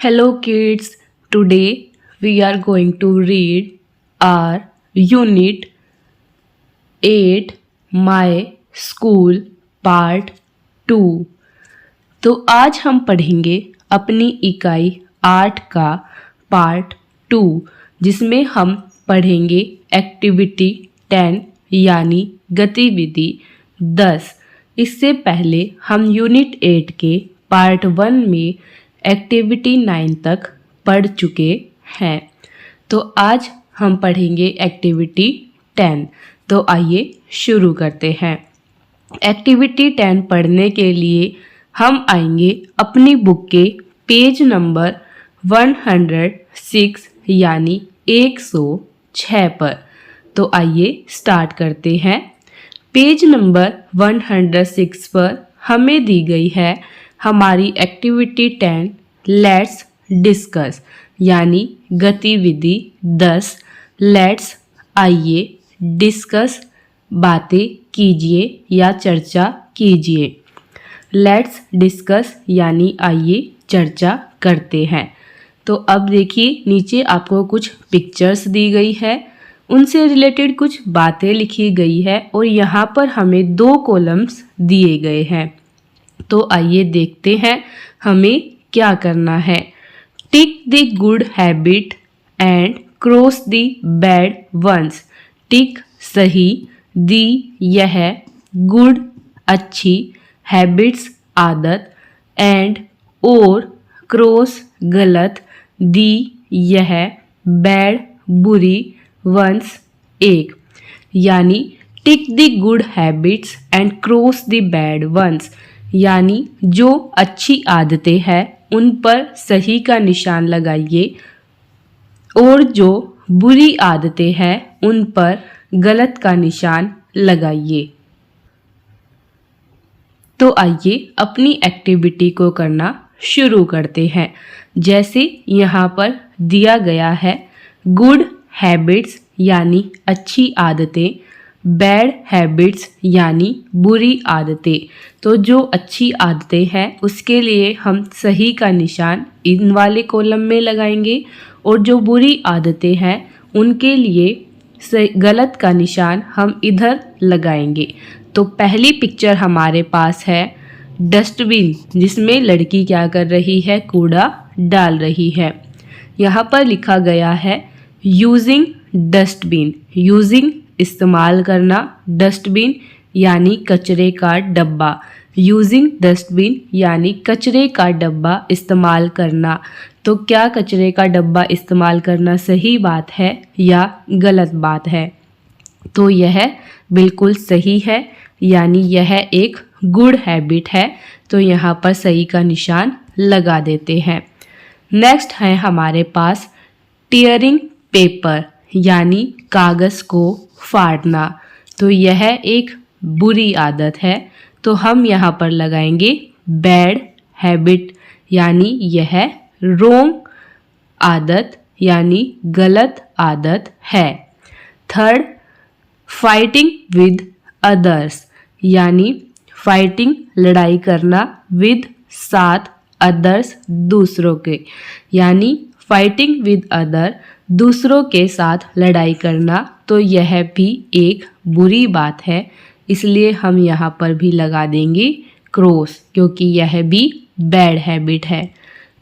Hello kids, today we are going to read our unit 8 My School Part 2। तो आज हम पढ़ेंगे अपनी इकाई 8 का पार्ट 2 जिसमें हम पढ़ेंगे एक्टिविटी 10 यानी गतिविधि 10। इससे पहले हम यूनिट 8 के पार्ट 1 में एक्टिविटी 9 तक पढ़ चुके हैं। तो आज हम पढ़ेंगे एक्टिविटी 10। तो आइए शुरू करते हैं। एक्टिविटी 10 पढ़ने के लिए हम आएंगे अपनी बुक के पेज नंबर 106 यानी 106 पर। तो आइए स्टार्ट करते हैं। पेज नंबर 106 पर हमें दी गई है हमारी एक्टिविटी 10 लेट्स डिस्कस यानी गतिविधि 10। लेट्स आइए डिस्कस बातें कीजिए या चर्चा कीजिए। लेट्स डिस्कस यानी आइए चर्चा करते हैं। तो अब देखिए नीचे आपको कुछ पिक्चर्स दी गई है, उनसे रिलेटेड कुछ बातें लिखी गई है और यहाँ पर हमें 2 कॉलम्स दिए गए हैं। तो आइए देखते हैं हमें क्या करना है। Tick the good habit and cross the bad ones. Tick सही, दी यह, गुड अच्छी, हैबिट्स आदत, एंड और क्रॉस गलत, दी यह, बैड बुरी, वंस एक। यानी tick the good habits and cross the bad ones यानी जो अच्छी आदतें हैं उन पर सही का निशान लगाइए और जो बुरी आदतें हैं उन पर गलत का निशान लगाइए। तो आइए अपनी एक्टिविटी को करना शुरू करते हैं। जैसे यहाँ पर दिया गया है गुड हैबिट्स यानी अच्छी आदतें, बैड हैबिट्स यानी बुरी आदतें। तो जो अच्छी आदतें हैं उसके लिए हम सही का निशान इन वाले कॉलम में लगाएंगे और जो बुरी आदतें हैं उनके लिए गलत का निशान हम इधर लगाएंगे। तो पहली पिक्चर हमारे पास है डस्टबिन जिसमें लड़की क्या कर रही है, कूड़ा डाल रही है। यहाँ पर लिखा गया है यूजिंग डस्टबिन। यूजिंग इस्तेमाल करना, डस्टबिन यानी कचरे का डब्बा। यूजिंग डस्टबिन यानी कचरे का डब्बा इस्तेमाल करना। तो क्या कचरे का डब्बा इस्तेमाल करना सही बात है या गलत बात है? तो यह बिल्कुल सही है, यानी यह एक गुड हैबिट है। तो यहाँ पर सही का निशान लगा देते हैं। नेक्स्ट है हमारे पास टीयरिंग पेपर यानी कागज़ को फाड़ना। तो यह एक बुरी आदत है। तो हम यहाँ पर लगाएंगे बैड हैबिट यानी यह रॉन्ग आदत यानी गलत आदत है। थर्ड फाइटिंग विद अदर्स यानी फाइटिंग लड़ाई करना, विद साथ, अदर्स दूसरों के, यानी फाइटिंग विद अदर दूसरों के साथ लड़ाई करना। तो यह भी एक बुरी बात है, इसलिए हम यहाँ पर भी लगा देंगे क्रॉस क्योंकि यह भी बैड हैबिट है।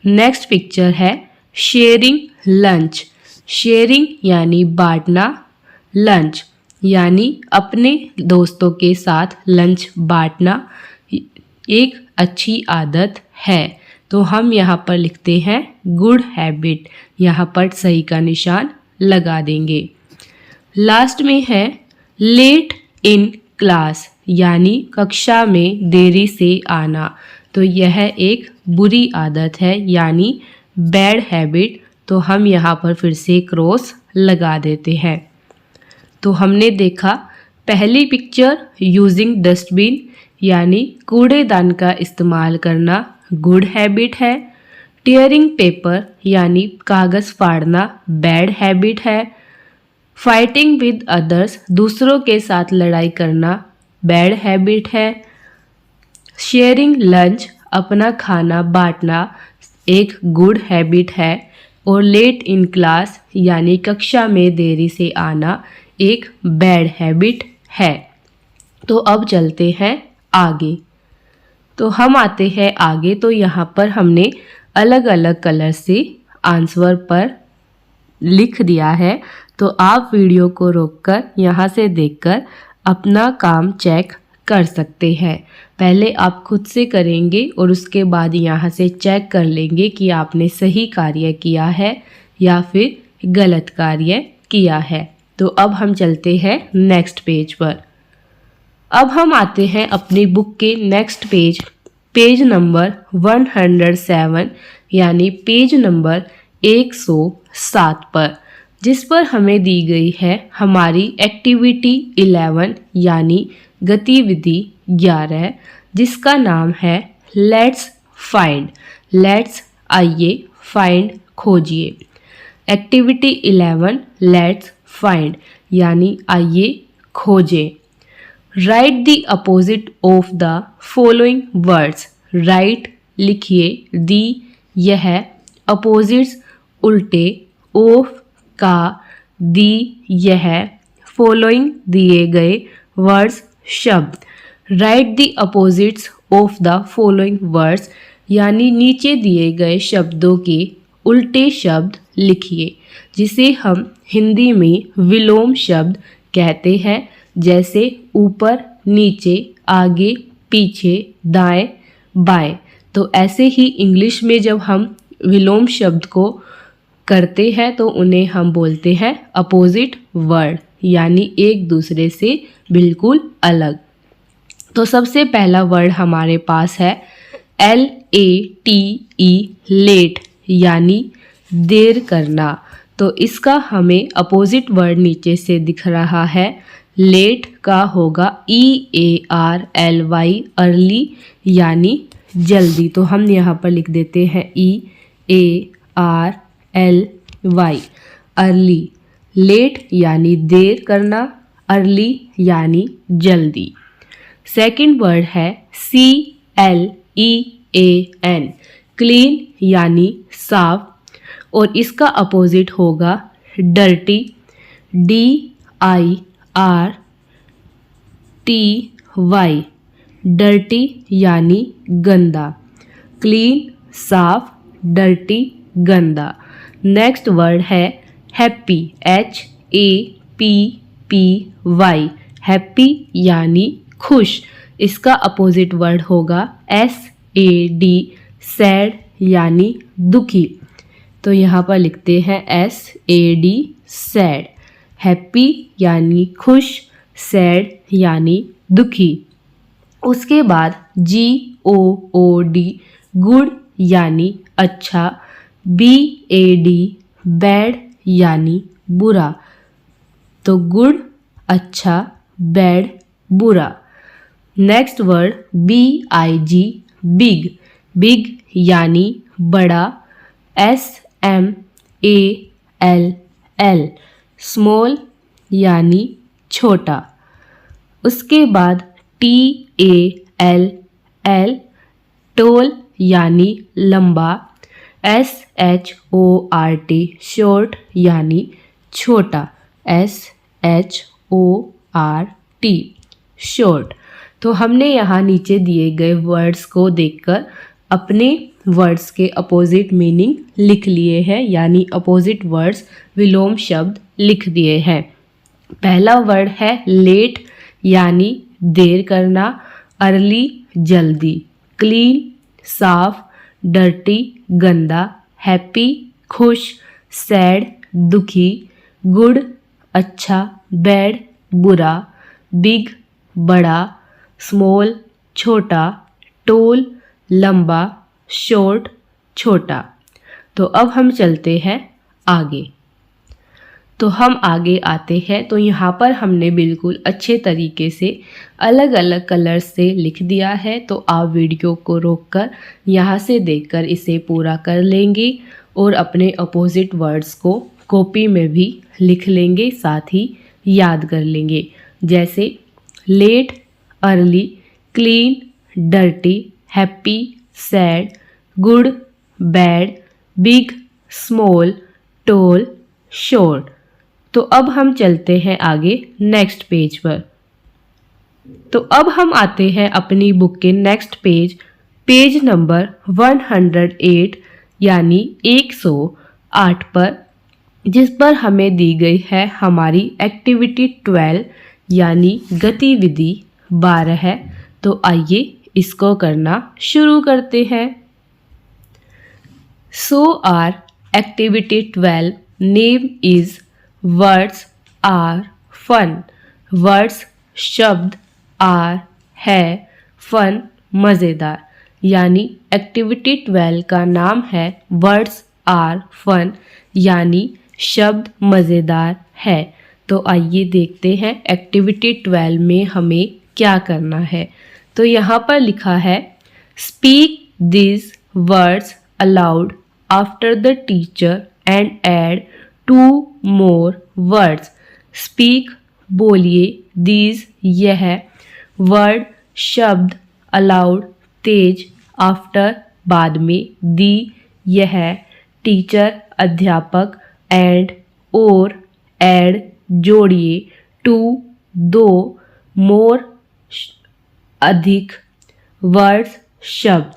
नेक्स्ट पिक्चर है शेयरिंग लंच। शेयरिंग यानी बांटना, लंच यानी अपने दोस्तों के साथ लंच बांटना एक अच्छी आदत है। तो हम यहाँ पर लिखते हैं गुड हैबिट, यहाँ पर सही का निशान लगा देंगे। लास्ट में है लेट इन क्लास यानी कक्षा में देरी से आना। तो यह एक बुरी आदत है यानी बैड हैबिट। तो हम यहाँ पर फिर से क्रॉस लगा देते हैं। तो हमने देखा पहली पिक्चर यूजिंग डस्टबिन यानी कूड़ेदान का इस्तेमाल करना गुड हैबिट है। टीयरिंग पेपर यानी कागज़ फाड़ना बैड हैबिट है। फाइटिंग विद अदर्स दूसरों के साथ लड़ाई करना बैड हैबिट है। शेयरिंग लंच अपना खाना बांटना एक गुड हैबिट है और लेट इन क्लास यानी कक्षा में देरी से आना एक बैड हैबिट है। तो अब चलते हैं आगे। तो हम आते हैं आगे, तो यहाँ पर हमने अलग अलग कलर से आंसर पर लिख दिया है। तो आप वीडियो को रोककर यहाँ से देखकर अपना काम चेक कर सकते हैं। पहले आप खुद से करेंगे और उसके बाद यहाँ से चेक कर लेंगे कि आपने सही कार्य किया है या फिर गलत कार्य किया है। तो अब हम चलते हैं नेक्स्ट पेज पर। अब हम आते हैं अपनी बुक के नेक्स्ट पेज, पेज नंबर 107 यानी पेज नंबर 107 पर, जिस पर हमें दी गई है हमारी एक्टिविटी 11 यानी गतिविधि 11, जिसका नाम है लेट्स फाइंड। लेट्स आइए, फाइंड खोजिए। एक्टिविटी 11 लेट्स फाइंड यानी आइए खोजें। Right the opposite of the following words. Right लिखिए, दी यह, अपोजिट्स उल्टे, ऑफ का, दी यह, फॉलोइंग दिए गए, वर्ड्स शब्द। Right the opposites of the following words यानी नीचे दिए गए शब्दों के उल्टे शब्द लिखिए, जिसे हम हिंदी में विलोम शब्द कहते हैं, जैसे ऊपर, नीचे, आगे, पीछे, दाएं, बाएं। तो ऐसे ही इंग्लिश में जब हम विलोम शब्द को करते हैं तो उन्हें हम बोलते हैं अपोजिट वर्ड, यानी एक दूसरे से बिल्कुल अलग। तो सबसे पहला वर्ड हमारे पास है LATE, लेट यानी देर करना। तो इसका हमें अपोजिट वर्ड नीचे से दिख रहा है। लेट का होगा EARLY, अर्ली यानी जल्दी। तो हम यहाँ पर लिख देते हैं EARLY, अर्ली। लेट यानी देर करना, अर्ली यानी जल्दी। सेकंड वर्ड है CLEAN, क्लीन यानी साफ, और इसका अपोजिट होगा डर्टी, DIRTY, डर्टी यानी गंदा। क्लीन साफ, डर्टी गंदा। नेक्स्ट वर्ड है हैप्पी, HAPPY, हैप्पी यानी खुश। इसका अपोजिट वर्ड होगा SAD, सैड यानी दुखी। तो यहाँ पर लिखते हैं SAD, सैड। हैप्पी यानी खुश, सैड यानी दुखी। उसके बाद GOOD, गुड यानी अच्छा, BAD, बैड यानी बुरा। तो गुड, अच्छा, बैड, बुरा। Next word BIG, big, big यानी बड़ा, SMALL, स्मॉल यानी छोटा। उसके बाद TALL, टोल यानी लंबा, SHORT, शॉर्ट यानी छोटा, SHORT, शॉर्ट। तो हमने यहाँ नीचे दिए गए वर्ड्स को देखकर अपने वर्ड्स के अपोजिट मीनिंग लिख लिए हैं, यानी अपोजिट वर्ड्स विलोम शब्द लिख दिए हैं। पहला वर्ड है लेट यानी देर करना, अर्ली जल्दी, क्लीन साफ, डर्टी गंदा, हैप्पी खुश, सैड दुखी, गुड अच्छा, बैड बुरा, बिग बड़ा, स्मॉल छोटा, टोल लंबा, शॉर्ट छोटा। तो अब हम चलते हैं आगे। तो हम आगे आते हैं, तो यहाँ पर हमने बिल्कुल अच्छे तरीके से अलग अलग कलर्स से लिख दिया है। तो आप वीडियो को रोककर यहाँ से देखकर इसे पूरा कर लेंगे और अपने अपोजिट वर्ड्स को कॉपी में भी लिख लेंगे, साथ ही याद कर लेंगे। जैसे late, early, clean, dirty, happy, sad, good, bad, big, small, tall, short. तो अब हम चलते हैं आगे नेक्स्ट पेज पर। तो अब हम आते हैं अपनी बुक के नेक्स्ट पेज, पेज नंबर 108 यानी 108 पर, जिस पर हमें दी गई है हमारी एक्टिविटी 12 यानी गतिविधि 12 है। तो आइए इसको करना शुरू करते हैं। So our activity 12 name is words are fun. Words शब्द, आर है, फन मज़ेदार, यानी एक्टिविटी 12 का नाम है वर्ड्स आर फन यानी शब्द मज़ेदार है। तो आइए देखते हैं एक्टिविटी 12 में हमें क्या करना है। तो यहाँ पर लिखा है speak this words allowed after the teacher and add 2 more words. Speak बोलिए, दीज यह, वर्ड शब्द, अलाउड तेज, आफ्टर बाद में, दी यह, टीचर अध्यापक, एंड और ऐड जोड़िए, 2 दो, मोर अधिक, वर्ड्स शब्द।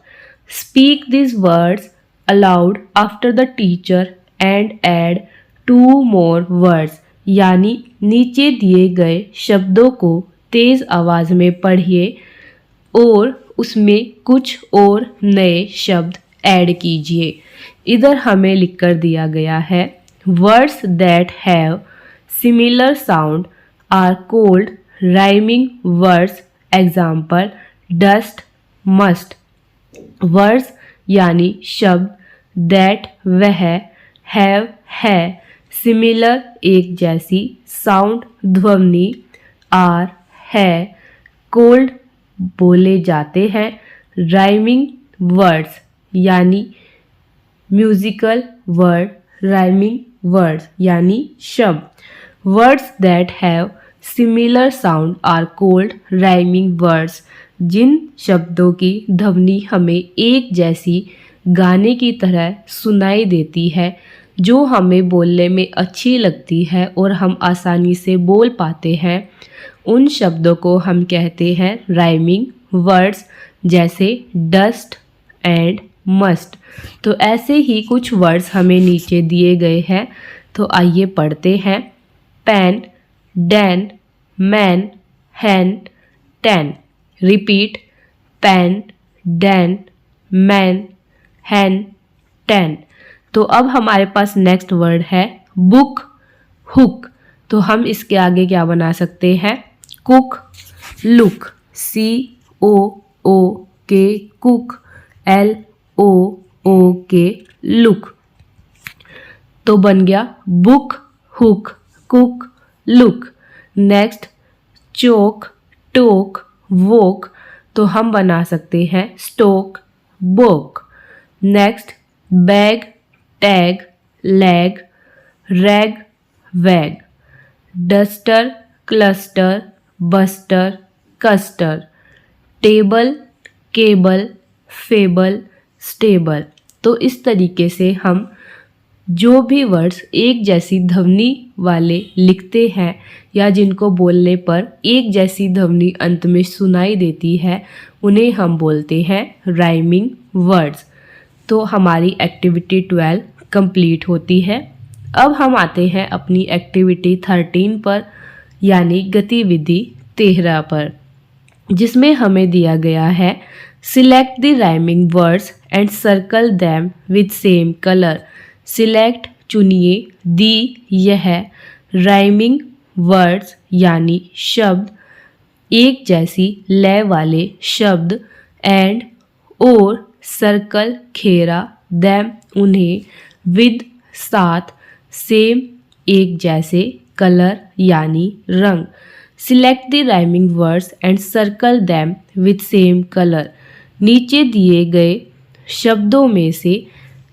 Speak this words allowed after the teacher and add 2 more words, यानी नीचे दिए गए शब्दों को तेज आवाज में पढ़िए और उसमें कुछ और नए शब्द ऐड कीजिए। इधर हमें लिखकर दिया गया है words that have similar sound are called rhyming words. Example dust, must. Words यानी शब्द, दैट वह, हैव है, सिमिलर एक जैसी, साउंड ध्वनि, आर है, कोल्ड बोले जाते हैं, राइमिंग वर्ड्स यानी म्यूजिकल वर्ड, राइमिंग वर्ड्स यानी शब्द। Words that have similar sound are called rhyming words. जिन शब्दों की ध्वनि हमें एक जैसी गाने की तरह सुनाई देती है, जो हमें बोलने में अच्छी लगती है और हम आसानी से बोल पाते हैं, उन शब्दों को हम कहते हैं राइमिंग वर्ड्स, जैसे डस्ट एंड मस्ट। तो ऐसे ही कुछ वर्ड्स हमें नीचे दिए गए हैं, तो आइए पढ़ते हैं। Pen, den, men, hen, ten. Repeat, pen, den, men, hen, ten. तो अब हमारे पास नेक्स्ट वर्ड है बुक, हुक। तो हम इसके आगे क्या बना सकते हैं? Cook, look, COOK cook, LOOK look. तो बन गया book, hook, cook, look. Next choke, toke, woke. तो हम बना सकते हैं stoke, boke. Next bag, tag, lag, rag, wag. Duster, cluster, buster, custer. Table, cable, fable, stable. तो इस तरीके से हम जो भी वर्ड्स एक जैसी ध्वनि वाले लिखते हैं या जिनको बोलने पर एक जैसी ध्वनि अंत में सुनाई देती है, उन्हें हम बोलते हैं राइमिंग वर्ड्स। तो हमारी एक्टिविटी 12 कंप्लीट होती है। अब हम आते हैं अपनी एक्टिविटी 13 पर यानी गतिविधि 13 पर, जिसमें हमें दिया गया है select the rhyming words and circle them with same colour. Select चुनिए, दी यह, राइमिंग वर्ड्स यानी शब्द, एक जैसी लय वाले शब्द, एंड और सर्कल घेरा, दैम उन्हें, विद साथ, सेम एक जैसे, कलर यानी रंग। Select the rhyming words and circle them with same colour. नीचे दिए गए शब्दों में से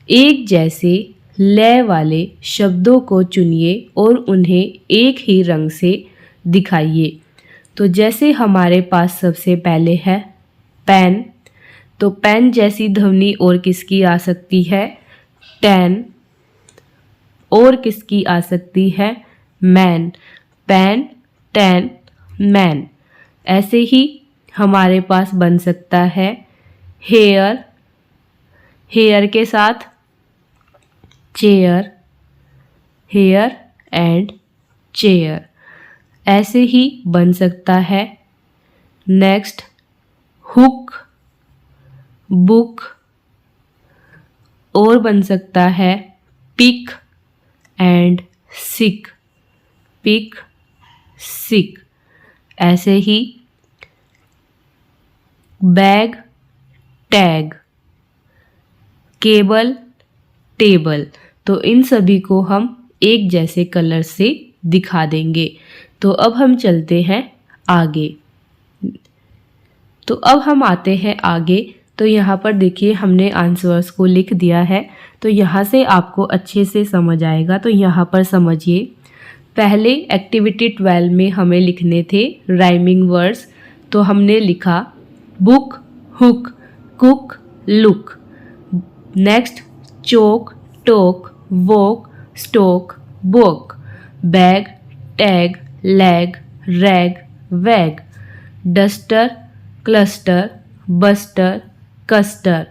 एक जैसे लय वाले शब्दों को चुनिए और उन्हें एक ही रंग से दिखाइए। तो जैसे हमारे पास सबसे पहले है पेन, तो पेन जैसी ध्वनि और किसकी आ सकती है? टेन। और किसकी आ सकती है? मैन। Pen, ten, man. ऐसे ही हमारे पास बन सकता है हेयर, हेयर के साथ चेयर, हेयर एंड चेयर। ऐसे ही बन सकता है नेक्स्ट हुक, बुक। और बन सकता है पिक एंड सिक, पिक, सिक। ऐसे ही बैग, टैग, केबल, टेबल। तो इन सभी को हम एक जैसे कलर से दिखा देंगे। तो अब हम चलते हैं आगे। तो अब हम आते हैं आगे। तो यहाँ पर देखिए हमने आंसर्स को लिख दिया है। तो यहाँ से आपको अच्छे से समझ आएगा। तो यहाँ पर समझिए, पहले एक्टिविटी 12 में हमें लिखने थे राइमिंग वर्ड्स। तो हमने लिखा book, hook, cook, look. Next choke, toke, woke, stoke, boke. Bag, tag, lag, rag, wag. Duster, cluster, buster, custer.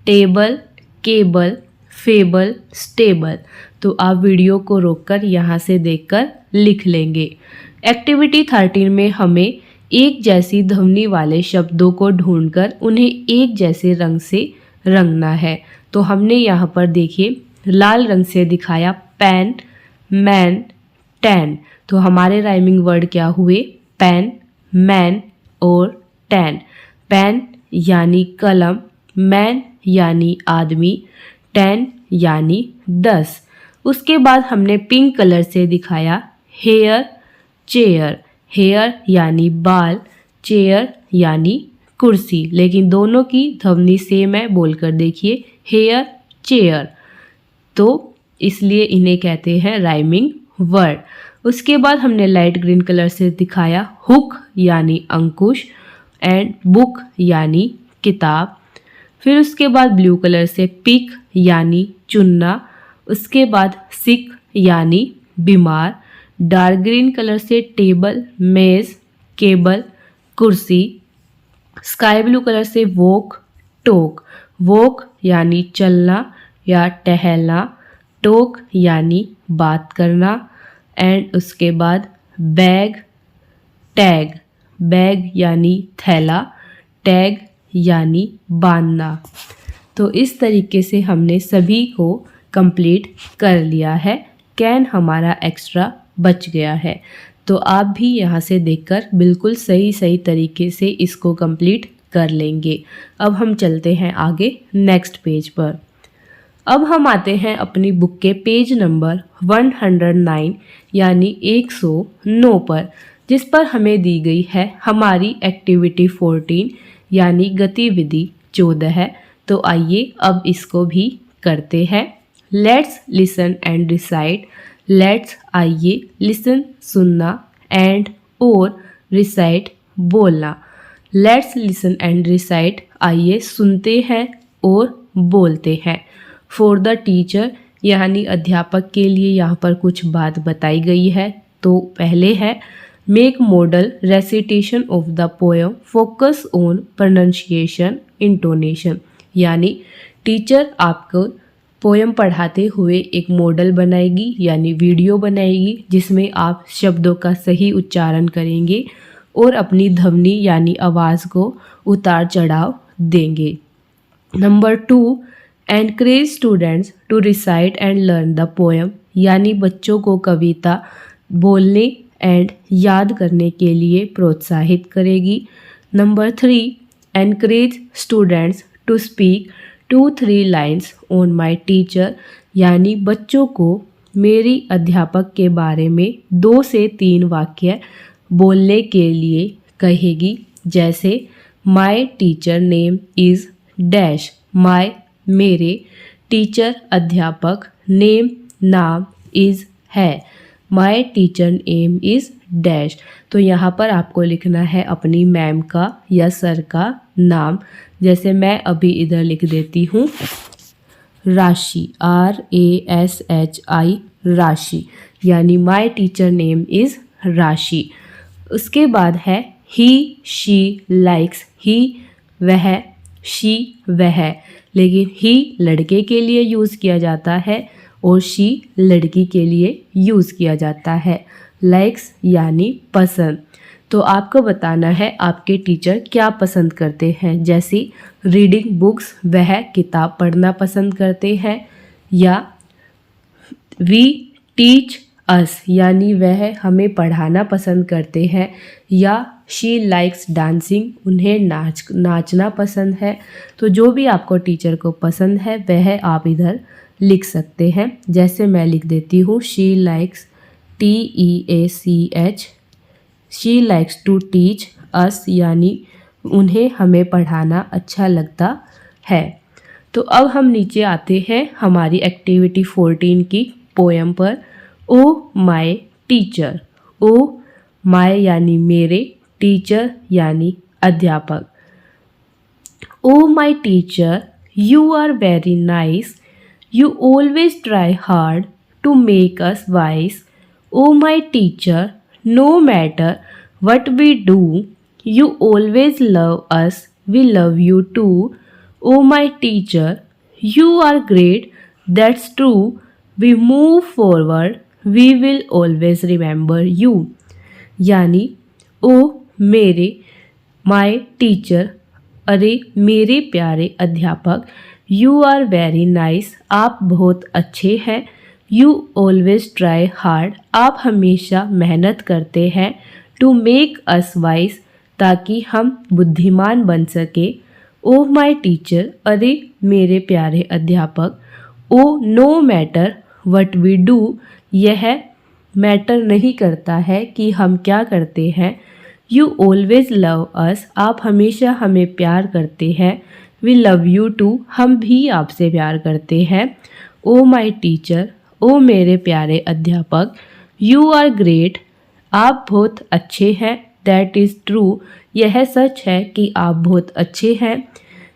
Table, cable, fable, stable. तो आप वीडियो को रोककर यहाँ से देखकर लिख लेंगे। एक्टिविटी 13 में हमें एक जैसी ध्वनि वाले शब्दों को ढूंढकर उन्हें एक जैसे रंग से रंगना है। तो हमने यहाँ पर देखिए लाल रंग से दिखाया पेन, मैन, टेन। तो हमारे राइमिंग वर्ड क्या हुए? पेन, मैन और टेन। पेन यानी कलम, मैन यानी आदमी, टेन यानी 10। उसके बाद हमने पिंक कलर से दिखाया हेयर, चेयर। हेयर यानी बाल, चेयर यानी कुर्सी। लेकिन दोनों की ध्वनि सेम है, बोलकर देखिए हेयर, चेयर। तो इसलिए इन्हें कहते हैं राइमिंग वर्ड। उसके बाद हमने लाइट ग्रीन कलर से दिखाया हुक यानी अंकुश एंड बुक यानी किताब। फिर उसके बाद ब्लू कलर से पिक यानी चुनना। उसके बाद सिक यानी बीमार। डार्क ग्रीन कलर से टेबल, मेज, केबल, कुर्सी। स्काई ब्लू कलर से वॉक, टॉक। वॉक यानी चलना या टहलना, टॉक यानी बात करना। एंड उसके बाद बैग, टैग। बैग यानी थैला, टैग यानी बांधना। तो इस तरीके से हमने सभी को कंप्लीट कर लिया है। कैन हमारा एक्स्ट्रा बच गया है। तो आप भी यहाँ से देखकर बिल्कुल सही तरीके से इसको कंप्लीट कर लेंगे। अब हम चलते हैं आगे नेक्स्ट पेज पर। अब हम आते हैं अपनी बुक के पेज नंबर 109 यानी 109 पर, जिस पर हमें दी गई है हमारी एक्टिविटी 14 यानी गतिविधि 14 है। तो आइए अब इसको भी करते हैं। Let's listen and recite. Let's आइए, लिसन सुनना, एंड और रिसाइट बोलना। लेट्स लिसन एंड रिसाइट आइए सुनते हैं और बोलते हैं। फॉर द टीचर यानी अध्यापक के लिए यहाँ पर कुछ बात बताई गई है। तो पहले है make model recitation of the poem, focus on pronunciation, intonation. यानी टीचर आपको पोएम पढ़ाते हुए एक मॉडल बनाएगी यानी वीडियो बनाएगी, जिसमें आप शब्दों का सही उच्चारण करेंगे और अपनी ध्वनि यानी आवाज़ को उतार चढ़ाव देंगे। Number 2, encourage students to recite and learn the poem. यानी बच्चों को कविता बोलने एंड याद करने के लिए प्रोत्साहित करेगी। Number 3, encourage students to speak 2-3 lines on my teacher. यानी बच्चों को मेरी अध्यापक के बारे में 2 से 3 वाक्य बोलने के लिए कहेगी। जैसे my teacher name is dash. My मेरे, टीचर अध्यापक, नेम नाम, इज़ है। My teacher name is dash. तो यहाँ पर आपको लिखना है अपनी मैम का या सर का नाम। जैसे मैं अभी इधर लिख देती हूँ राशि, RASHI, राशि, यानी माय टीचर नेम इज़ राशि। उसके बाद है ही शी लाइक्स, ही वह, शी वह, लेकिन ही लड़के के लिए यूज़ किया जाता है और शी लड़की के लिए यूज़ किया जाता है। लाइक्स यानी पसंद। तो आपको बताना है आपके टीचर क्या पसंद करते हैं। जैसे रीडिंग बुक्स, वह किताब पढ़ना पसंद करते हैं, या वी टीच अस यानी वह हमें पढ़ाना पसंद करते हैं, या शी लाइक्स डांसिंग, उन्हें नाचना पसंद है। तो जो भी आपको टीचर को पसंद है वह आप इधर लिख सकते हैं। जैसे मैं लिख देती हूँ she likes, TEACH, she likes to teach us, यानी उन्हें हमें पढ़ाना अच्छा लगता है। तो अब हम नीचे आते हैं हमारी एक्टिविटी 14 की पोएम पर। Oh my teacher, oh my यानी मेरे, टीचर यानी अध्यापक। Oh my teacher, you are very nice, you always try hard to make us wise. Oh my teacher, no matter what we do, you always love us, we love you too. Oh my teacher, you are great, that's true. We move forward, we will always remember you. यानी ओ मेरे, my teacher, अरे मेरे प्यारे अध्यापक, you are very nice, आप बहुत अच्छे हैं, यू ऑलवेज ट्राई हार्ड, आप हमेशा मेहनत करते हैं, टू मेक अस वाइज, ताकि हम बुद्धिमान बन सके। ओ माय टीचर, अरे मेरे प्यारे अध्यापक, oh no matter what we do, यह मैटर नहीं करता है कि हम क्या करते हैं। यू ऑलवेज लव अस, आप हमेशा हमें प्यार करते हैं। वी लव यू टू, हम भी आपसे प्यार करते हैं। ओ माय टीचर, ओ मेरे प्यारे अध्यापक, यू आर ग्रेट, आप बहुत अच्छे हैं। दैट इज़ ट्रू, यह सच है कि आप बहुत अच्छे हैं।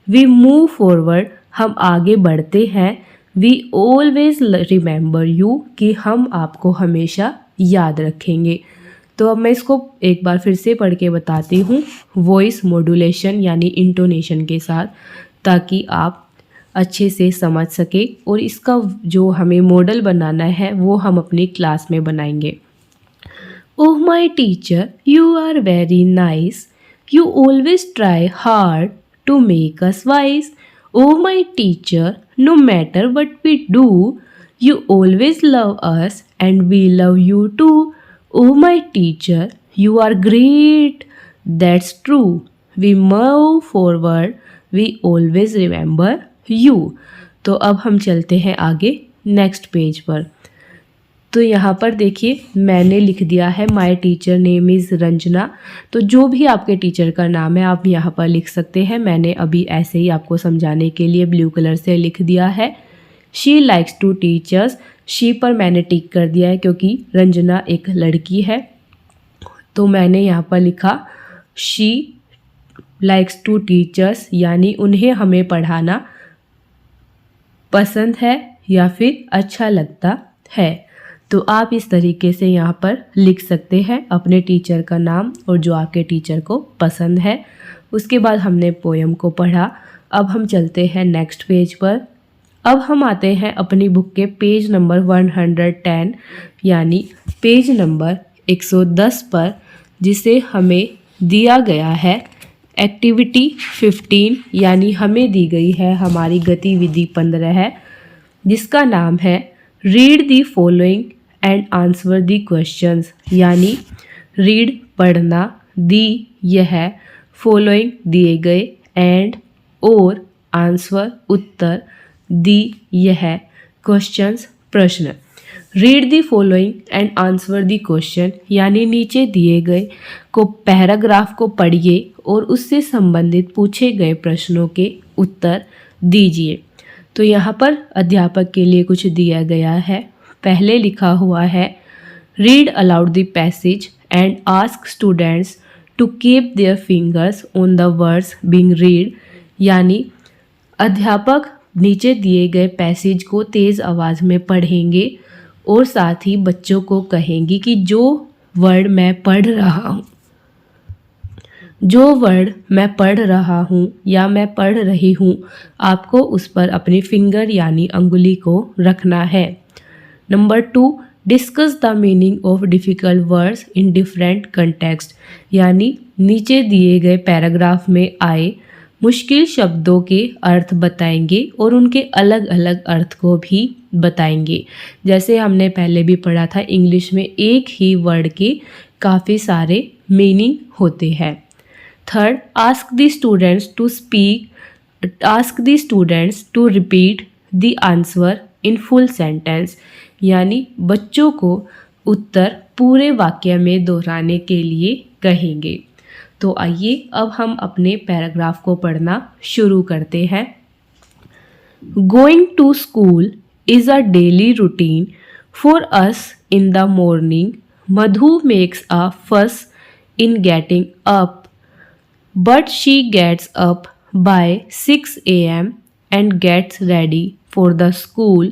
वी मूव फॉरवर्ड, हम आगे बढ़ते हैं। वी ऑलवेज रिमेंबर यू, कि हम आपको हमेशा याद रखेंगे। तो अब मैं इसको एक बार फिर से पढ़ के बताती हूँ वॉइस मॉड्यूलेशन यानी इंटोनेशन के साथ, ताकि आप अच्छे से समझ सके। और इसका जो हमें मॉडल बनाना है वो हम अपनी क्लास में बनाएंगे। Oh my teacher, you are very nice. You always try hard to make us wise. Oh my teacher, no matter what we do, you always love us and we love you too. Oh my teacher, you are great. That's true. We move forward. We always remember you. तो अब हम चलते हैं आगे next page पर। तो यहाँ पर देखिए मैंने लिख दिया है my teacher name is Ranjana. तो जो भी आपके टीचर का नाम है आप यहाँ पर लिख सकते हैं। मैंने अभी ऐसे ही आपको समझाने के लिए ब्लू कलर से लिख दिया है। She likes to teachers, she पर मैंने टिक कर दिया है क्योंकि रंजना एक लड़की है। तो मैंने यहाँ पर लिखा शी लाइक्स टू टीचर्स, यानी उन्हें हमें पढ़ाना पसंद है या फिर अच्छा लगता है। तो आप इस तरीके से यहाँ पर लिख सकते हैं अपने टीचर का नाम और जो आपके टीचर को पसंद है। उसके बाद हमने पोएम को पढ़ा। अब हम चलते हैं नेक्स्ट पेज पर। अब हम आते हैं अपनी बुक के पेज नंबर 110 यानी पेज नंबर 110 पर, जिसे हमें दिया गया है एक्टिविटी 15 यानी हमें दी गई है हमारी गतिविधि 15 है, जिसका नाम है read the following and answer the questions. यानी रीड पढ़ना, दी यह, फॉलोइंग दिए गए, एंड और आंसर उत्तर, दी यह क्वेश्चंस प्रश्न। Read the following and answer the question यानी नीचे दिए गए को पैराग्राफ को पढ़िए और उससे संबंधित पूछे गए प्रश्नों के उत्तर दीजिए। तो यहाँ पर अध्यापक के लिए कुछ दिया गया है। पहले लिखा हुआ है read aloud the passage and ask students to keep their fingers on the words being read, यानी अध्यापक नीचे दिए गए पैसेज को तेज़ आवाज़ में पढ़ेंगे और साथ ही बच्चों को कहेंगे कि जो वर्ड मैं पढ़ रहा हूँ या मैं पढ़ रही हूँ, आपको उस पर अपनी फिंगर यानी अंगुली को रखना है। Number 2, discuss the meaning of difficult words in different context, यानी नीचे दिए गए पैराग्राफ में आए मुश्किल शब्दों के अर्थ बताएंगे और उनके अलग अलग अर्थ को भी बताएंगे। जैसे हमने पहले भी पढ़ा था, इंग्लिश में एक ही वर्ड के काफ़ी सारे मीनिंग होते हैं। Third, ask the students to repeat the answer in full sentence, यानी बच्चों को उत्तर पूरे वाक्य में दोहराने के लिए कहेंगे। तो आइए अब हम अपने पैराग्राफ को पढ़ना शुरू करते हैं। Going to school is a daily routine for us in the morning. Madhu makes a fuss in getting up, but she gets up by 6 AM and gets ready for the school.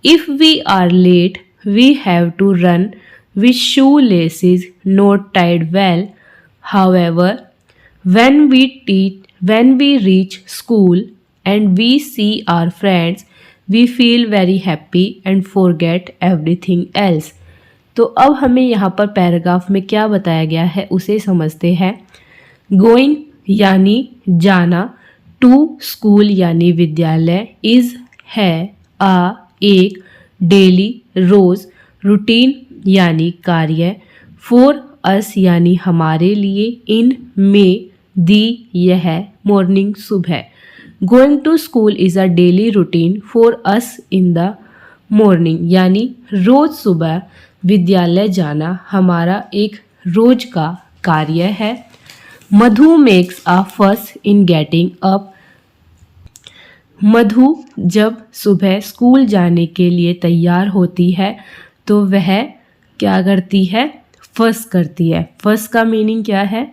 If we are late, we have to run with shoelaces not tied well. However, when we reach school and we see our friends, we feel very happy and forget everything else. तो अब हमें यहाँ पर paragraph में क्या बताया गया है उसे समझते हैं। गोइंग यानी जाना, टू स्कूल यानी विद्यालय, इज़ है, आ एक, डेली रोज़, रूटीन यानी कार्य, फॉर अस यानी हमारे लिए, इन में, दी यह मॉर्निंग सुबह। Going to school is a daily routine for us in the morning, यानी रोज़ सुबह विद्यालय जाना हमारा एक रोज का कार्य है। मधु makes a fuss in getting up. मधु जब सुबह स्कूल जाने के लिए तैयार होती है तो वह क्या करती है, फस करती है। फस का मीनिंग क्या है?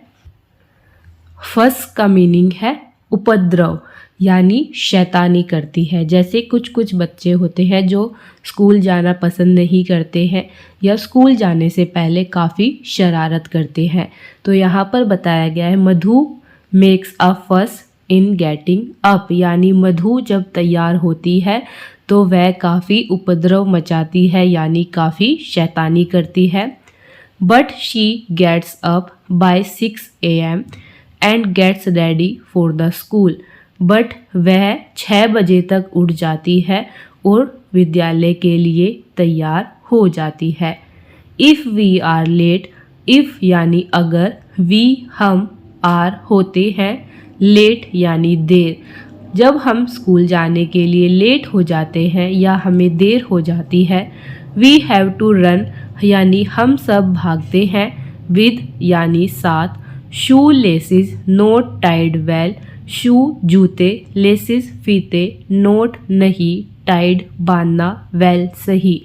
फस का मीनिंग है उपद्रव, यानी शैतानी करती है। जैसे कुछ कुछ बच्चे होते हैं जो स्कूल जाना पसंद नहीं करते हैं या स्कूल जाने से पहले काफ़ी शरारत करते हैं। तो यहाँ पर बताया गया है मधु makes a fuss in getting up, यानी मधु जब तैयार होती है तो वह काफ़ी उपद्रव मचाती है, यानी काफ़ी शैतानी करती है। But she gets up by 6 AM and gets ready for the school. But वह 6 बजे तक उठ जाती है और विद्यालय के लिए तैयार हो जाती है। If we are late, if यानी अगर, वी हम, आर होते हैं, लेट यानी देर। जब हम स्कूल जाने के लिए लेट हो जाते हैं या हमें देर हो जाती है, वी हैव टू रन यानी हम सब भागते हैं, विद यानी साथ, shoe laces not tied well, shoe जूते, लेसिस फीते, नोट नहीं, टाइड बांधना, वेल सही।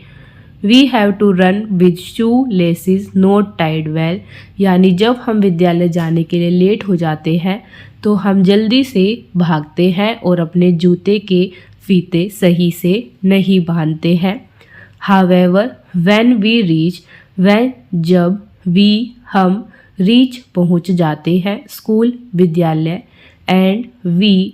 We have to run with shoe laces not tied well, यानी जब हम विद्यालय जाने के लिए लेट हो जाते हैं तो हम जल्दी से भागते हैं और अपने जूते के फीते सही से नहीं बांधते हैं। हावेवर व्हेन वी रीच, वह जब, वी हम, रीच पहुंच जाते हैं, स्कूल विद्यालय, एंड वी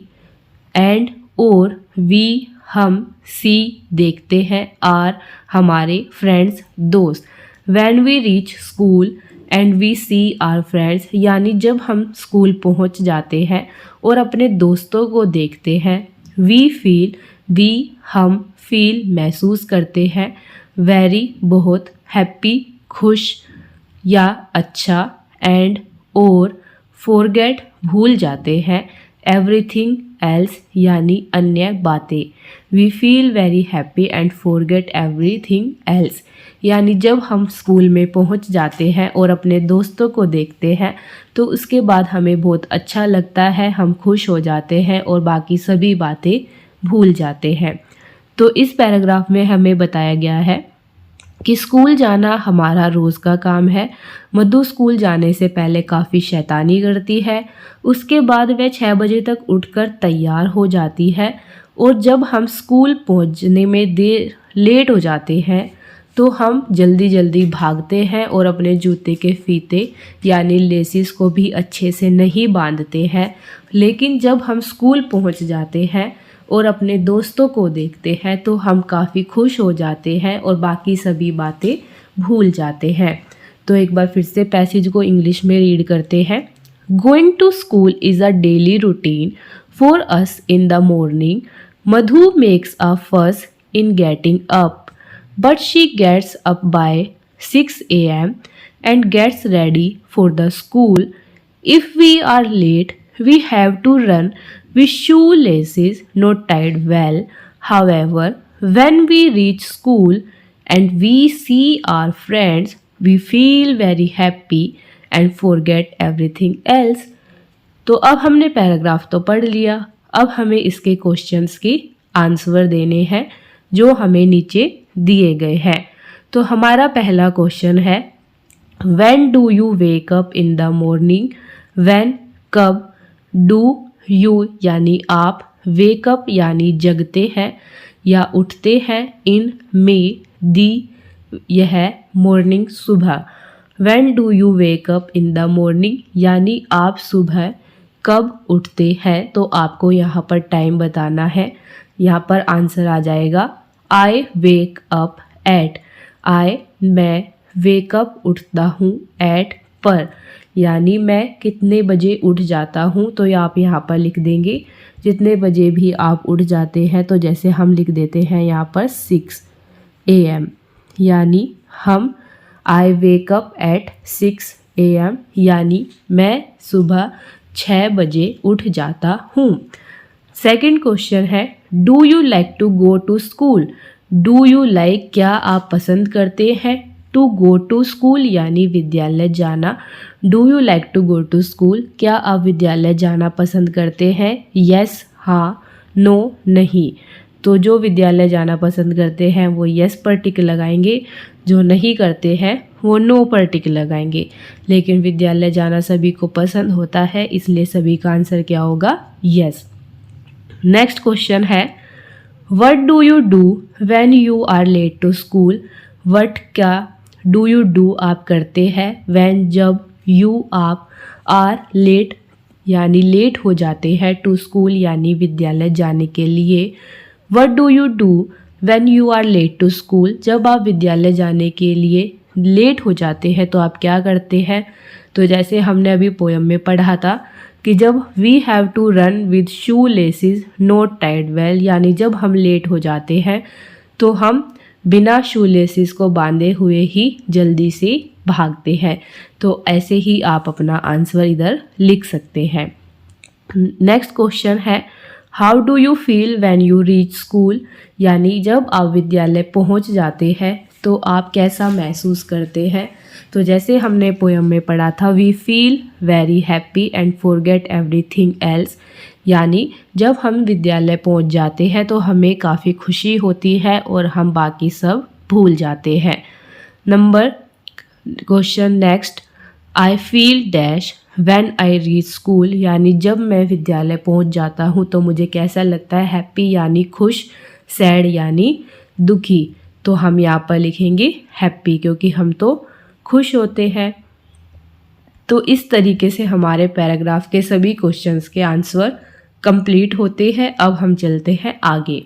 एंड और, वी हम, सी देखते हैं, आर हमारे, फ्रेंड्स दोस्त। When we reach school and we see our friends, यानी जब हम स्कूल पहुंच जाते हैं और अपने दोस्तों को देखते हैं, वी फील, वी हम, फील महसूस करते हैं, वेरी बहुत, हैप्पी खुश या अच्छा, एंड और, फॉरगेट भूल जाते हैं, एवरीथिंग एल्स यानी अन्य बातें। We feel very happy and forget everything else, यानी जब हम स्कूल में पहुंच जाते हैं और अपने दोस्तों को देखते हैं तो उसके बाद हमें बहुत अच्छा लगता है, हम खुश हो जाते हैं और बाकी सभी बातें भूल जाते हैं। तो इस पैराग्राफ में हमें बताया गया है कि स्कूल जाना हमारा रोज़ का काम है। मधु स्कूल जाने से पहले काफ़ी शैतानी करती है। उसके बाद वह 6 बजे तक उठकर तैयार हो जाती है और जब हम स्कूल पहुंचने में देर लेट हो जाते हैं तो हम जल्दी जल्दी भागते हैं और अपने जूते के फीते यानी लेसिस को भी अच्छे से नहीं बांधते हैं। लेकिन जब हम स्कूल पहुंच जाते हैं और अपने दोस्तों को देखते हैं तो हम काफ़ी खुश हो जाते हैं और बाकी सभी बातें भूल जाते हैं। तो एक बार फिर से पैसेज को इंग्लिश में रीड करते हैं। Going to school is a daily routine for us in the morning. Madhu makes a fuss in getting up, but she gets up by 6 a.m. and gets ready for the school. If we are late, we have to run with shoelaces not tied well. However, when we reach school and we see our friends, we feel very happy and forget everything else. तो अब हमने paragraph तो पढ़ लिया, अब हमें इसके questions की आंसर देने हैं जो हमें नीचे दिए गए हैं। तो हमारा पहला क्वेश्चन है when do you wake up in the morning. When कब, डू यू यानी आप, वेकअप यानी जगते हैं या उठते हैं, इन में, दी यह मॉर्निंग सुबह। When do you wake up in the morning यानी आप सुबह कब उठते हैं। तो आपको यहाँ पर टाइम बताना है। यहाँ पर आंसर आ जाएगा आई वेक अप एट। आई मैं, वेकअप उठता हूँ, एट पर यानी मैं कितने बजे उठ जाता हूँ। तो ये आप यहाँ पर लिख देंगे जितने बजे भी आप उठ जाते हैं। तो जैसे हम लिख देते हैं यहाँ पर 6 AM यानी हम आई वेक अप एट 6 AM यानी मैं सुबह 6 बजे उठ जाता हूँ। सेकंड क्वेश्चन है do you like to go to school. Do you like क्या आप पसंद करते हैं, टू गो टू स्कूल यानी विद्यालय जाना। Do you like to go to school क्या आप विद्यालय जाना पसंद करते हैं, यस हाँ, नो नहीं। तो जो विद्यालय जाना पसंद करते हैं वो यस पर टिक लगाएंगे, जो नहीं करते हैं वो नो पर टिक लगाएंगे। लेकिन विद्यालय जाना सभी को पसंद होता है इसलिए सभी का आंसर क्या होगा, यस। नेक्स्ट क्वेश्चन है what do you do when you are late to school. What क्या डू यू डू आप करते हैं, व्हेन जब, यू आप, आर लेट यानी लेट हो जाते हैं, टू स्कूल यानी विद्यालय जाने के लिए। What do you do when you are late to school जब आप विद्यालय जाने के लिए लेट हो जाते हैं तो आप क्या करते हैं। तो जैसे हमने अभी पोयम में पढ़ा था कि जब we have to run with shoe laces not tied well यानी जब हम लेट हो जाते हैं तो हम बिना शू लेसिस को बांधे हुए ही जल्दी से भागते हैं। तो ऐसे ही आप अपना आंसर इधर लिख सकते हैं। नेक्स्ट क्वेश्चन है how do you feel when you reach school यानी जब आप विद्यालय पहुंच जाते हैं तो आप कैसा महसूस करते हैं। तो जैसे हमने पोयम में पढ़ा था we feel very happy and forget everything else यानी जब हम विद्यालय पहुंच जाते हैं तो हमें काफ़ी खुशी होती है और हम बाकी सब भूल जाते हैं। Number question next I feel dash when I reach school यानी जब मैं विद्यालय पहुंच जाता हूं तो मुझे कैसा लगता है, हैप्पी यानी खुश, सैड यानी दुखी। तो हम यहाँ पर लिखेंगे हैप्पी क्योंकि हम तो खुश होते हैं। तो इस तरीके से हमारे पैराग्राफ के सभी क्वेश्चंस के आंसर कंप्लीट होते हैं। अब हम चलते हैं आगे।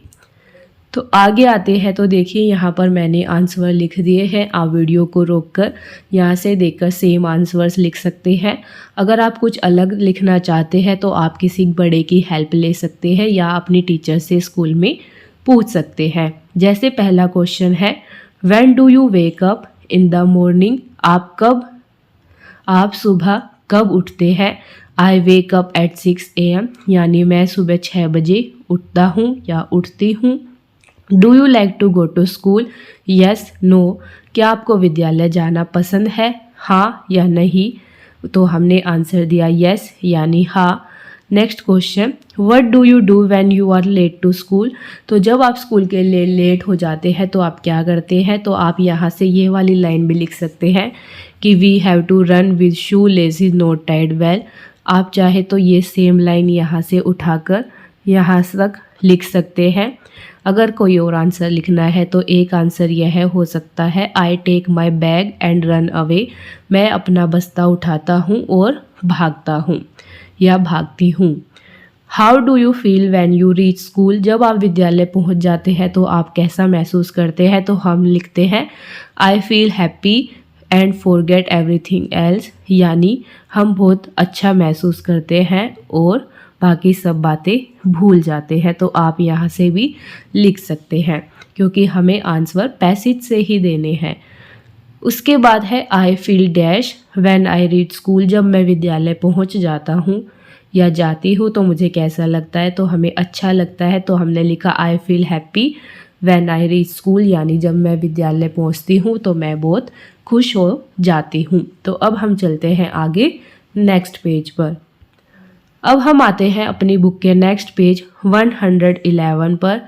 तो आगे आते हैं तो देखिए यहाँ पर मैंने आंसर लिख दिए हैं। आप वीडियो को रोककर यहाँ से देखकर सेम आंसर्स लिख सकते हैं। अगर आप कुछ अलग लिखना चाहते हैं तो आप किसी बड़े की हेल्प ले सकते हैं या अपनी टीचर से स्कूल में पूछ सकते हैं। जैसे पहला क्वेश्चन है when do you wake up in the morning आप सुबह कब उठते हैं। आई वेक अप एट 6 AM यानी मैं सुबह 6 बजे उठता हूँ या उठती हूँ। Do you like to go to school, yes no क्या आपको विद्यालय जाना पसंद है, हाँ या नहीं। तो हमने आंसर दिया यस यानी हाँ। Next question what do you do when you are late to school. तो जब आप स्कूल के लिए लेट हो जाते हैं तो आप क्या करते हैं, तो आप यहाँ से ये वाली लाइन भी लिख सकते हैं कि we have to run with shoe laces not tied well. आप चाहे तो ये सेम लाइन यहाँ से उठाकर यहाँ तक लिख सकते हैं। अगर कोई और आंसर लिखना है तो एक आंसर यह हो सकता है, I take my bag and run away. मैं अपना बस्ता उठाता हूँ और भागता हूँ या भागती हूँ। How do you feel when you reach school. जब आप विद्यालय पहुँच जाते हैं तो आप कैसा महसूस करते हैं, तो हम लिखते हैं I feel happy and forget everything else. यानी हम बहुत अच्छा महसूस करते हैं और बाकी सब बातें भूल जाते हैं। तो आप यहाँ से भी लिख सकते हैं क्योंकि हमें आंसर पैसेज से ही देने हैं। उसके बाद है I feel dash when I reach school. जब मैं विद्यालय पहुँच जाता हूँ या जाती हूँ तो मुझे कैसा लगता है, तो हमें अच्छा लगता है। तो हमने लिखा I feel happy when I reach school, यानी जब मैं विद्यालय पहुँचती हूँ तो मैं बहुत खुश हो जाती हूँ। तो अब हम चलते हैं आगे नेक्स्ट पेज पर। अब हम आते हैं अपनी बुक के नेक्स्ट पेज 111 पर,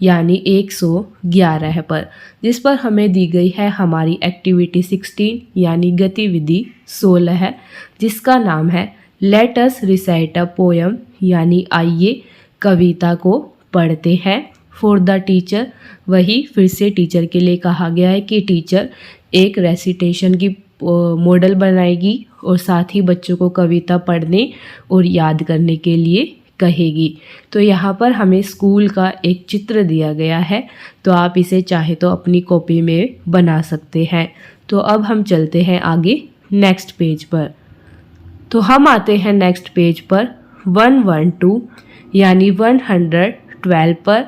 यानी 111 पर, जिस पर हमें दी गई है हमारी एक्टिविटी 16 यानी गतिविधि 16 है, जिसका नाम है let us recite a poem, यानी आइए कविता को पढ़ते हैं। फॉर द टीचर, वही फिर से टीचर के लिए कहा गया है कि टीचर एक रेसिटेशन की मॉडल बनाएगी और साथ ही बच्चों को कविता पढ़ने और याद करने के लिए कहेगी। तो यहाँ पर हमें स्कूल का एक चित्र दिया गया है, तो आप इसे चाहे तो अपनी कॉपी में बना सकते हैं। तो अब हम चलते हैं आगे नेक्स्ट पेज पर। तो हम आते हैं नेक्स्ट पेज पर 112 यानी 112 पर,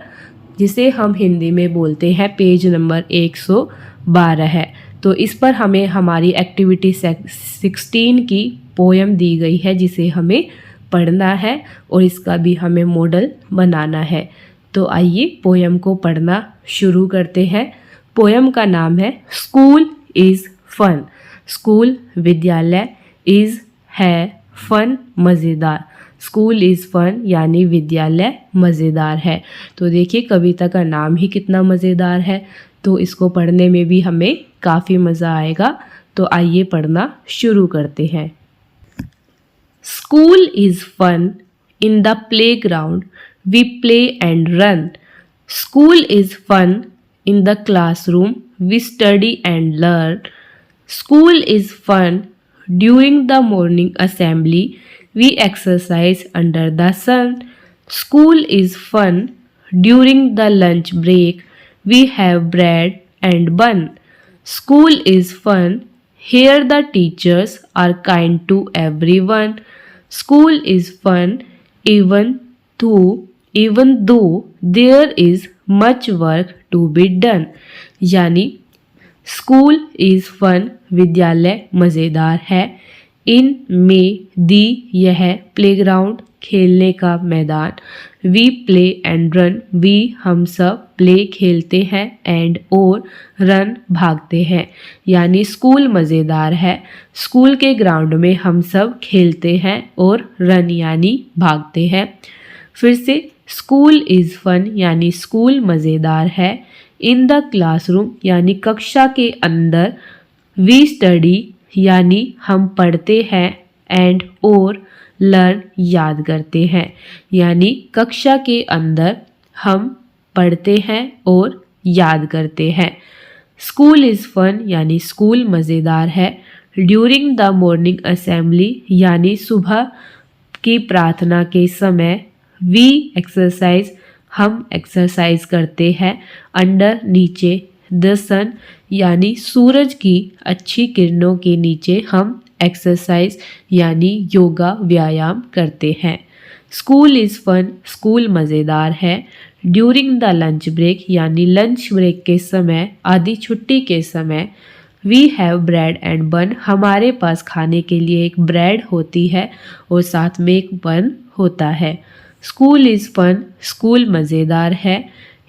जिसे हम हिंदी में बोलते हैं पेज नंबर 112 है। तो इस पर हमें हमारी एक्टिविटी 16 की पोयम दी गई है जिसे हमें पढ़ना है और इसका भी हमें मॉडल बनाना है। तो आइए पोयम को पढ़ना शुरू करते हैं। पोयम का नाम है स्कूल इज़ फन। स्कूल विद्यालय, इज़ है, फन मज़ेदार। स्कूल इज़ फन यानी विद्यालय मज़ेदार है। तो देखिए कविता का नाम ही कितना मज़ेदार है, तो इसको पढ़ने में भी हमें काफ़ी मज़ा आएगा। तो आइए पढ़ना शुरू करते हैं। School is fun in the playground we play and run. School is fun in the classroom we study and learn. School is fun during the morning assembly we exercise under the sun. School is fun during the lunch break. We have bread and bun. School is fun. Here the teachers are kind to everyone. School is fun even though there is much work to be done. यानी school is fun विद्यालय मज़ेदार है। इन में दी यह playground खेलने का मैदान। We play and run we हम सब प्ले खेलते हैं एंड और रन भागते हैं, यानी स्कूल मज़ेदार है। स्कूल के ग्राउंड में हम सब खेलते हैं और रन यानी भागते हैं। फिर से स्कूल इज़ फन यानी स्कूल मज़ेदार है। इन द क्लासरूम यानी कक्षा के अंदर। वी स्टडी यानी हम पढ़ते हैं एंड और लर्न याद करते हैं, यानी कक्षा के अंदर हम पढ़ते हैं और याद करते हैं। स्कूल इज़ फन यानी स्कूल मज़ेदार है। ड्यूरिंग द मॉर्निंग असेंबली यानी सुबह की प्रार्थना के समय। वी एक्सरसाइज हम एक्सरसाइज करते हैं। अंडर नीचे। द सन यानी सूरज की अच्छी किरणों के नीचे हम एक्सरसाइज यानी योगा व्यायाम करते हैं। स्कूल इज़ फन स्कूल मज़ेदार है। ड्यूरिंग द लंच ब्रेक यानी लंच ब्रेक के समय, आधी छुट्टी के समय। वी हैव ब्रेड एंड बन हमारे पास खाने के लिए एक ब्रेड होती है और साथ में एक बन होता है। स्कूल इज़ फन स्कूल मज़ेदार है।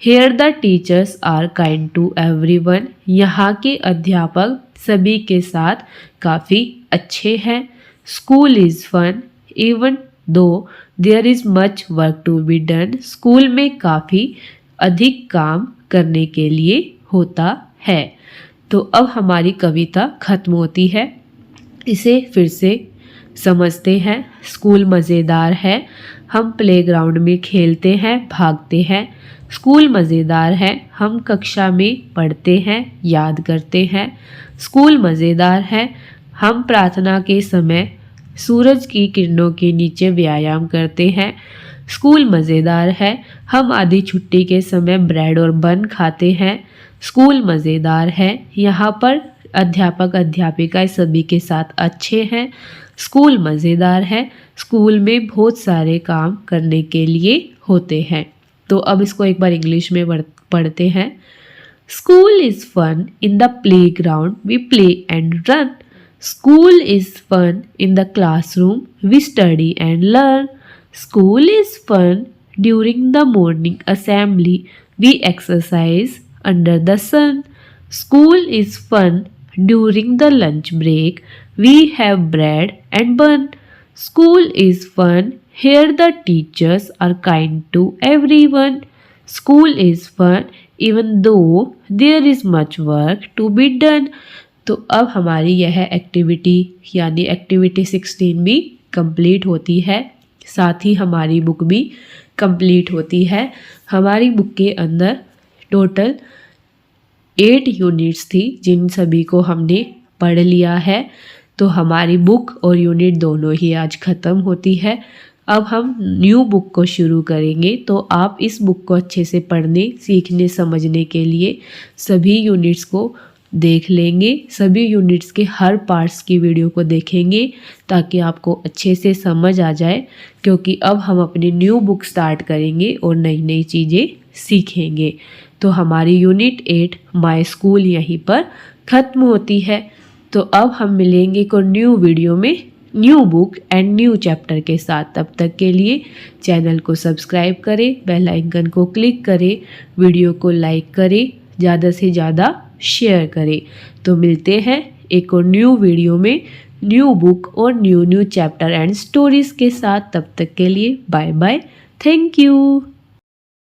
Here the teachers are kind to everyone यहाँ के अध्यापक सभी के साथ काफ़ी अच्छे हैं। School is fun even though there is much work to be done. School में काफ़ी अधिक काम करने के लिए होता है। तो अब हमारी कविता खत्म होती है। इसे फिर से समझते हैं। स्कूल मज़ेदार है, हम प्लेग्राउंड में खेलते हैं, भागते हैं। स्कूल मज़ेदार है, हम कक्षा में पढ़ते हैं, याद करते हैं। स्कूल मज़ेदार है, हम प्रार्थना के समय सूरज की किरणों के नीचे व्यायाम करते हैं। स्कूल मज़ेदार है, हम आधी छुट्टी के समय ब्रेड और बन खाते हैं। स्कूल मज़ेदार है, यहाँ पर अध्यापक अध्यापिका सभी के साथ अच्छे हैं। स्कूल मज़ेदार है, स्कूल में बहुत सारे काम करने के लिए होते हैं। तो अब इसको एक बार इंग्लिश में पढ़ते हैं। School is fun, in the playground we play and run. School is fun, in the classroom we study and learn. School is fun, during the morning assembly we exercise under the sun. School is fun, during the lunch break we have bread and bun. School is fun, here the teachers are kind to everyone. School is fun, even though there is much work to be done. तो अब हमारी यह activity यानी activity 16 भी complete होती है, साथ ही हमारी बुक भी कंप्लीट होती है। हमारी बुक के अंदर टोटल 8 यूनिट्स थी जिन सभी को हमने पढ़ लिया है। तो हमारी बुक और यूनिट दोनों ही आज ख़त्म होती है। अब हम न्यू बुक को शुरू करेंगे। तो आप इस बुक को अच्छे से पढ़ने, सीखने, समझने के लिए सभी यूनिट्स को देख लेंगे। सभी यूनिट्स के हर पार्ट्स की वीडियो को देखेंगे ताकि आपको अच्छे से समझ आ जाए, क्योंकि अब हम अपनी न्यू बुक स्टार्ट करेंगे और नई नई चीज़ें सीखेंगे। तो हमारी यूनिट 8 माय स्कूल यहीं पर ख़त्म होती है। तो अब हम मिलेंगे को न्यू वीडियो में new book and new chapter के साथ। तब तक के लिए चैनल को सब्सक्राइब करें, बेल आइकन को क्लिक करें, वीडियो को लाइक करें, ज़्यादा से ज़्यादा शेयर करें। तो मिलते हैं एक और न्यू वीडियो में न्यू बुक और न्यू चैप्टर एंड स्टोरीज़ के साथ। तब तक के लिए बाय बाय, थैंक यू।